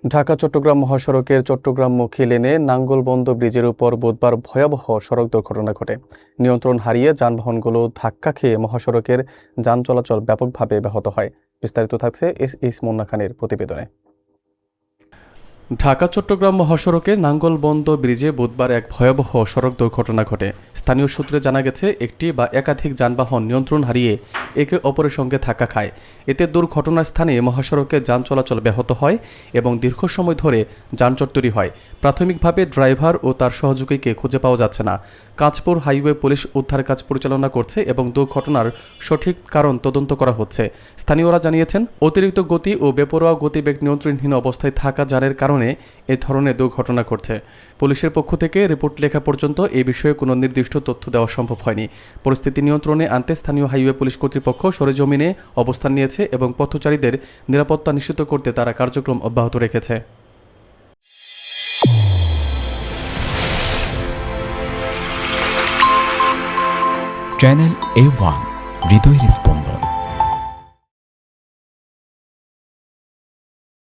ঢাকা-চট্টগ্রাম মহাসড়কের চট্টগ্রামমুখী লেনে নাঙ্গলবন্দ ব্রিজের উপর বুধবার ভয়াবহ সড়ক দুর্ঘটনা ঘটে। নিয়ন্ত্রণ হারিয়ে যানবাহনগুলো ধাক্কা খেয়ে মহাসড়কের যান চলাচল ব্যাপকভাবে ব্যাহত হয়। বিস্তারিত থাকছে এস মুন্না খানের প্রতিবেদনে। ঢাকা-চট্টগ্রাম মহাসড়কে নাঙ্গলবন্দ ব্রিজে বুধবার এক ভয়াবহ সড়ক দুর্ঘটনা ঘটে। স্থানীয় সূত্রে জানা গেছে, একটি বা একাধিক যানবাহন নিয়ন্ত্রণ হারিয়ে একে অপরের সঙ্গে ধাক্কা খায়। এতে দুর্ঘটনার স্থানে মহাসড়কে যান চলাচল ব্যাহত হয় এবং দীর্ঘ সময় ধরে যানজট তৈরি হয়। প্রাথমিকভাবে ড্রাইভার ও তার সহযোগীকে খুঁজে পাওয়া যাচ্ছে না। কাঁচপুর হাইওয়ে পুলিশ উদ্ধার কাজ পরিচালনা করছে এবং দুর্ঘটনার সঠিক কারণ তদন্ত করা হচ্ছে। স্থানীয়রা জানিয়েছেন, অতিরিক্ত গতি ও বেপরোয়া গতিবেগ নিয়ন্ত্রণহীন অবস্থায় থাকা যানের কারণে এ ধরনের দুর্ঘটনা ঘটছে। পুলিশের পক্ষ থেকে রিপোর্ট লেখা পর্যন্ত এই বিষয়ে কোনো নির্দিষ্ট তথ্য দেওয়া সম্ভব হয়নি। পরিস্থিতি নিয়ন্ত্রণে আনতে স্থানীয় হাইওয়ে পুলিশ কর্তৃপক্ষ সরেজমিনে অবস্থান নিয়েছে এবং পথচারীদের নিরাপত্তা নিশ্চিত করতে তারা কার্যক্রম অব্যাহত রেখেছে। চ্যানেল A1 হৃদয়ের স্পন্দন।